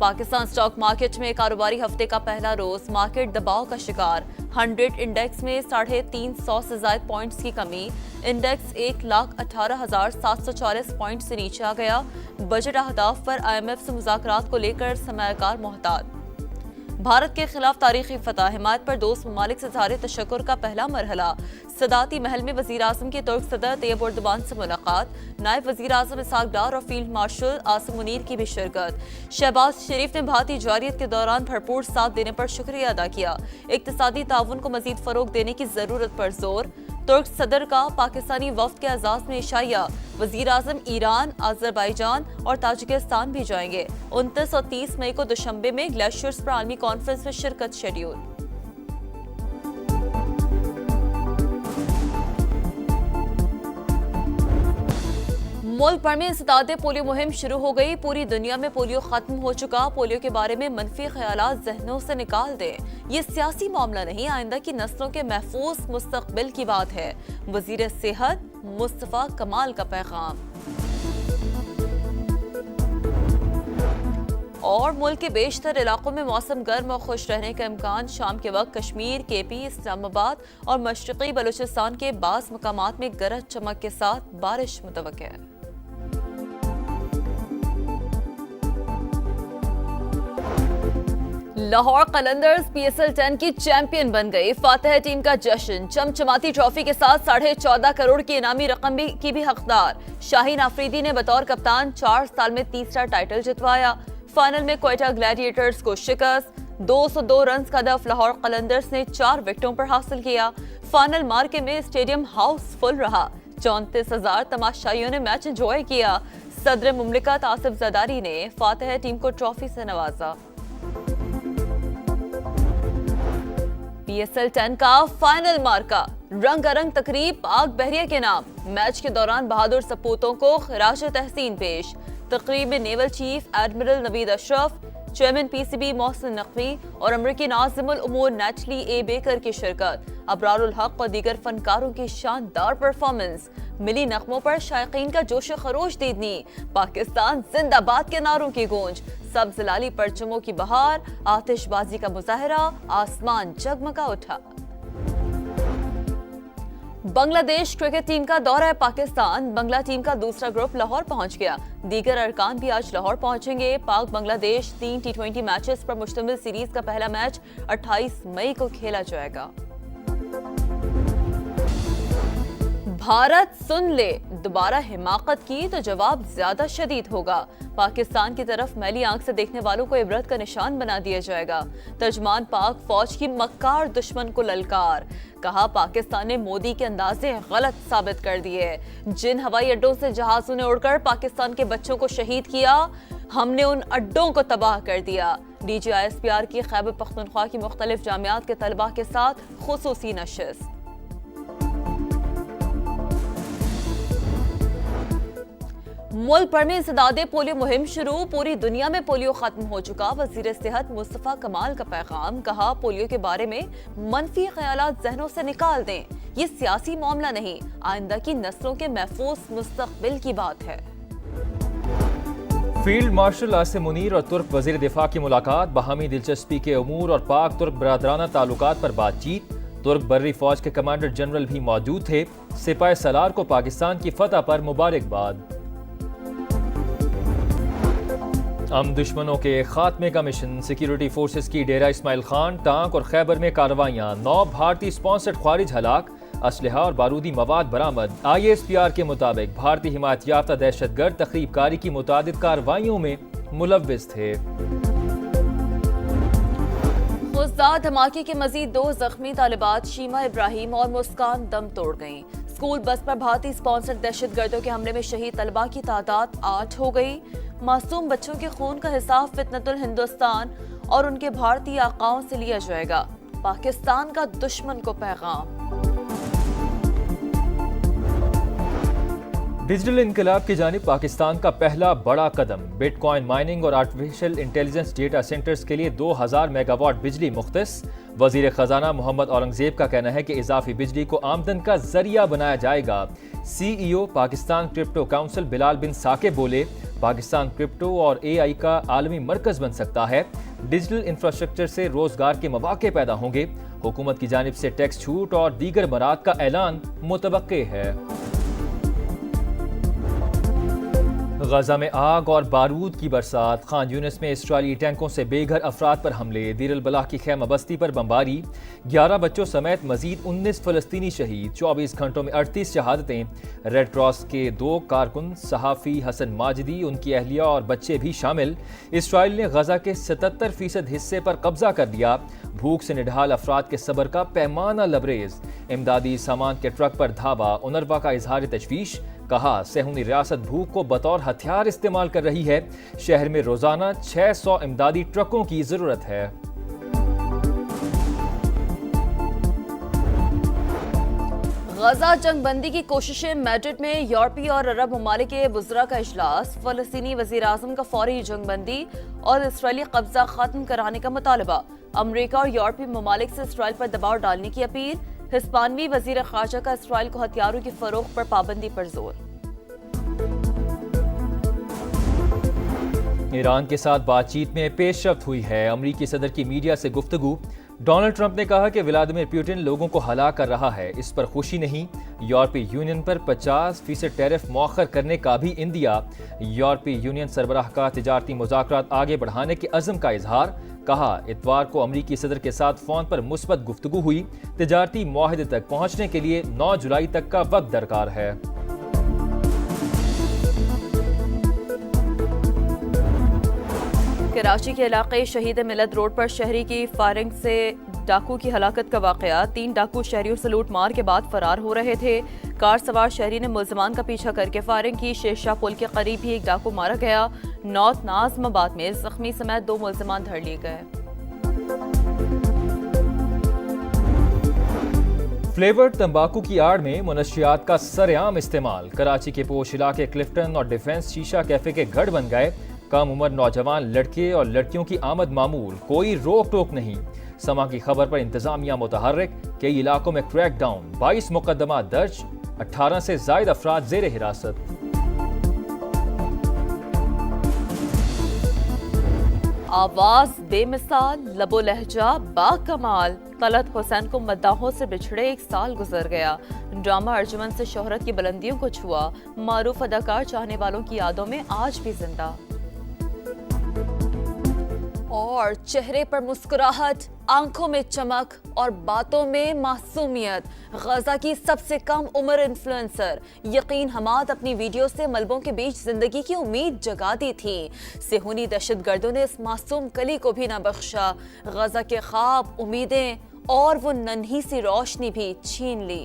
Pakistan stock market में कारोबारी हफ्ते का पहला रोज मार्केट दबाव का शिकार। 100 इंडेक्स में 350 से ज्यादा पॉइंट्स की कमी। इंडेक्स 1,18,740 पॉइंट से नीचे आ गया। बजट अहदाफ पर IMF से मुज़ाकरात को लेकर सरमायाकार मोहतात। भारत के खिलाफ तारीखी फतह, हिमायत पर दोस्त ममालिक से इज़हार तशक्कुर का पहला मरहला। सदाती महल में वज़ीर आज़म के तुर्क सदर तैयब एर्दोगान से मुलाकात। नायब वज़ीर आज़म इसहाक डार और फील्ड मार्शल आसिम मुनीर की भी शिरकत। शहबाज शरीफ ने भारतीय जारियत के दौरान भरपूर साथ देने पर शुक्रिया अदा किया। इक़्तिसादी ताउन को मज़ीद फ़रोग़ देने की ज़रूरत पर जोर। तुर्क सदर का पाकिस्तानी वफ़द के एजाज़ में इशाया। वज़ीर आज़म ईरान, अज़रबैजान और ताजिकिस्तान भी जाएंगे। 29 और 30 मई को दुशंबे में ग्लेशियर्स पर आलमी कॉन्फ्रेंस में शिरकत शेड्यूल। मुल्क भर में इंसदाद पोलियो मुहिम शुरू हो गई। पूरी दुनिया में पोलियो खत्म हो चुका। पोलियो के बारे में मनफी ख्यालात ज़हनों से निकाल दें। ये सियासी मामला नहीं, आइंदा की नस्लों के महफूज मुस्तकबिल की बात है। वज़ीर सेहत मुस्तफ़ा कमाल का पैगाम। और मुल्क के बेशतर इलाकों में मौसम गर्म और खुश रहने का इम्कान। शाम के वक्त कश्मीर, KP, इस्लामाबाद और मशरक़ी बलूचिस्तान के बाज़ मकामात में गरज चमक के साथ बारिश मुतवक्किह है। लाहौर कलंदर्स PSL 10 की चैंपियन बन गई। फातिह टीम का जश्न। चमचमाती ट्रॉफी के साथ 14.5 करोड़ की इनामी रकम की भी हकदार। शाहीन आफरीदी ने बतौर कप्तान 4 साल में तीसरा टाइटल जितवाया। फाइनल में क्वेटा ग्लैडिएटर्स को शिकस्त। 202 रन का हदफ लाहौर कलंदर्स ने 4 विकेटों पर हासिल किया। फाइनल मार्के में स्टेडियम हाउसफुल रहा। 34,000 तमाशाइयों ने मैच एंजॉय किया। सदर मुमलिकत आसिफ जरदारी ने फातिह टीम को ट्रॉफी से नवाजा। PSL 10 का फाइनल मार्का। रंगारंग तकरीब पाक बहरिया के नाम। मैच के दौरान बहादुर सपूतों को खिराज तहसीन पेश। तकरीब में naval chief admiral Naveed Ashraf, chairman PCB Mohsin Naqvi और अमरीकी नाज़िमुल उमूर नेटली A. बेकर की शिरकत। अबरारुल हक और दीगर फनकारों की शानदार परफॉर्मेंस। मिली नगमों पर शायकीन का जोश खरोश दीदनी। पाकिस्तान जिंदाबाद के नारों की गूंज। सब्ज़ लाली परचमों की बहार। आतिशबाजी का मुजाहरा। आसमान जगमगा उठा। बांग्लादेश क्रिकेट टीम का दौरा है पाकिस्तान। बांग्ला टीम का दूसरा ग्रुप लाहौर पहुंच गया। दीगर अरकान भी आज लाहौर पहुंचेंगे। पाक बांग्लादेश 3 T20 मैचेस पर मुश्तमिल सीरीज का पहला मैच 28 मई को खेला जाएगा। भारत सुन ले, दोबारा हिमाकत की तो जवाब ज्यादा शदीद होगा। पाकिस्तान की तरफ मैली आंख से देखने वालों को इबरत का निशान बना दिया जाएगा। तर्जमान पाक फौज की मक्कार दुश्मन को ललकार। कहा पाकिस्तान ने मोदी के अंदाजे गलत साबित कर दिए। जिन हवाई अड्डों से जहाजों ने उड़कर पाकिस्तान के बच्चों को शहीद किया, हमने उन अड्डों को तबाह कर दिया। DG ISPR की खैबर पख्तूनख्वा की मुख्तलिफ जामियात के तलबा के साथ खुसूसी नशिस्त। मुल्क भर में इंसदादे पोलियो मुहिम शुरू। पूरी दुनिया में पोलियो खत्म हो चुका। वज़ीर सेहत मुस्तफ़ा कमाल का पैगाम। कहा पोलियो के बारे में मनफी ख्यालात ज़हनों से निकाल दें। ये सियासी मामला नहीं, आइंदा की नस्लों के महफूज मुस्तकबिल की बात है। फील्ड मार्शल आसिम मुनीर और तुर्क वज़ीर दिफा की मुलाकात। बाहमी दिलचस्पी के अमूर और पाक तुर्क बरादराना ताल्लुकात पर बातचीत। तुर्क बर्री फौज के कमांडर जनरल भी मौजूद थे। सिपाही सलार को पाकिस्तान की फतह पर मुबारकबाद। हम दुश्मनों के खात्मे का मिशन। सिक्योरिटी फोर्सेस की डेरा इस्माइल खान, टांक और खैबर में कार्रवाइयां। 9 भारतीय स्पॉन्सर्ड ख्वारिज हलाक। असलहा और बारूदी मवाद बरामद। ISPR के मुताबिक भारतीय हिमायत याफ्ता दहशतगर्द तखरीबकारी की मुतादिद कार्रवाइयों में मुलव्विस थे। खुजदार धमाके के मजीद 2 जख्मी तालिबात शीमा इब्राहिम और मुस्कान दम तोड़ गईं। स्कूल बस पर भारतीय स्पॉन्सर्ड दहशतगर्दों के हमले में शहीद तलबा की तादाद 8 हो गई। मासूम बच्चों के खून का हिसाब फितनतुल हिंदुस्तान और उनके भारतीय आकाओं से लिया जाएगा। पाकिस्तान का दुश्मन को पैगाम। डिजिटल इनकलाब की जानिब पाकिस्तान का पहला बड़ा कदम। बिटकॉइन माइनिंग और आर्टिफिशियल इंटेलिजेंस डेटा सेंटर्स के लिए 2000 मेगावाट बिजली मुख्तस। वजीर खजाना मोहम्मद औरंगजेब का कहना है कि इजाफी बिजली को आमदन का जरिया बनाया जाएगा। CEO Pakistan crypto council Bilal bin Saqib बोले, पाकिस्तान क्रिप्टो और AI का आलमी मरकज बन सकता है। डिजिटल इंफ्रास्ट्रक्चर से रोजगार के मौके पैदा होंगे। हुकूमत की जानिब से टैक्स छूट और दीगर मराद का ऐलान मुतवक्के है। गजा में आग और बारूद की बरसात, खान यूनिस में इसराइली टैंकों से बेघर अफराद पर हमले, दीर अल बलाह की खैमा बस्ती पर बमबारी, 11 बच्चों समेत मजीद 19 फलस्तीनी शहीद, 24 घंटों में 38 शहादतें। रेड क्रॉस के 2 कारकुन सहाफ़ी हसन माजिदी, उनकी अहलिया और बच्चे भी शामिल। इसराइल ने गजा के 77% हिस्से पर कब्जा कर लिया। भूख से निढाल अफराद के सब्र का पैमाना लबरेज, इमदादी सामान के ट्रक पर धावा, उनरवा का इजहार तशवीश। कहा, सेहूनी रियासत भूख को बतौर हथियार इस्तेमाल कर रही है। शहर में रोजाना 600 इमदादी ट्रकों की जरूरत है। गजा जंगबंदी की कोशिशें, मैड्रिड में यूरोपीय और अरब ममालिक के वज़रा का इजलास, फलस्तीनी वज़ीर आज़म का फौरी जंगबंदी और इसराइली कब्जा खत्म कराने का मुतालबा, अमरीका और यूरोपीय ममालिक से इसराइल पर दबाव डालने की अपील, हिस्पानवी वज़ीर ख़ारजा का इसराइल को हथियारों की फरोख्त पर पाबंदी पर जोर। ईरान के साथ बातचीत में पेशरफ्त हुई है। अमरीकी सदर की मीडिया से गुफ्तगू, डोनाल्ड ट्रंप ने कहा कि व्लादिमीर पुतिन लोगों को हलाक कर रहा है, इस पर खुशी नहीं। यूरोपीय यूनियन पर 50% टैरिफ मौखर करने का भी इंदिया। यूरोपीय यूनियन सरबराह का तिजारती मुज़ाकरात आगे बढ़ाने के अज़्म का इजहार। कहा, इतवार को अमरीकी सदर के साथ फोन पर मुस्बत गुफ्तगू हुई। तिजारती मुआहदे तक पहुंचने के लिए 9 जुलाई तक का वक्त दरकार है। कराची के इलाके शहीद मिलत रोड पर शहरी की फायरिंग से डाकू की हलाकत का वाकया, 3 डाकू शहरियों से लूट मार के बाद फरार हो रहे थे। कार सवार शहरी ने मुल्जिमान का पीछा करके फायरिंग की। शेरशाह पुल के करीब ही एक डाकू मारा गया। नॉर्थ नाज़माबाद में जख्मी समेत 2 मुल्जिमान धर लिए गए। फ्लेवर्ड तंबाकू की आड़ में मुनशियात का सरेआम इस्तेमाल, कराची के पोश इलाके क्लिफ्टन और डिफेंस शीशा कैफे के गढ़ बन गए। कम उम्र नौजवान लड़के और लड़कियों की आमद मामूल, कोई रोक टोक नहीं। समा की खबर पर इंतजामिया मुतहर्रिक, कई इलाकों में क्रैकडाउन, 22 मुकदमा दर्ज, 18 से जायद अफराद जेर हिरासत। आवाज बेमिसाल, लबो लहजा बाकमाल, तलत हुसैन को मद्दाहों से बिछड़े 1 साल गुजर गया। ड्रामा अर्जुमन से शोहरत की बुलंदियों को छुआ, मारूफ अदाकार चाहने वालों की यादों में आज भी जिंदा। और चेहरे पर मुस्कुराहट, आंखों में चमक और बातों में मासूमियत। गजा की सबसे कम उम्र इन्फ्लुएंसर यकीन हमाद अपनी वीडियो से मलबों के बीच जिंदगी की उम्मीद जगाती थी। सेहूनी दहशतगर्दों ने इस मासूम कली को भी न बख्शा। गजा के ख्वाब, उम्मीदें और वो नन्ही सी रोशनी भी छीन ली।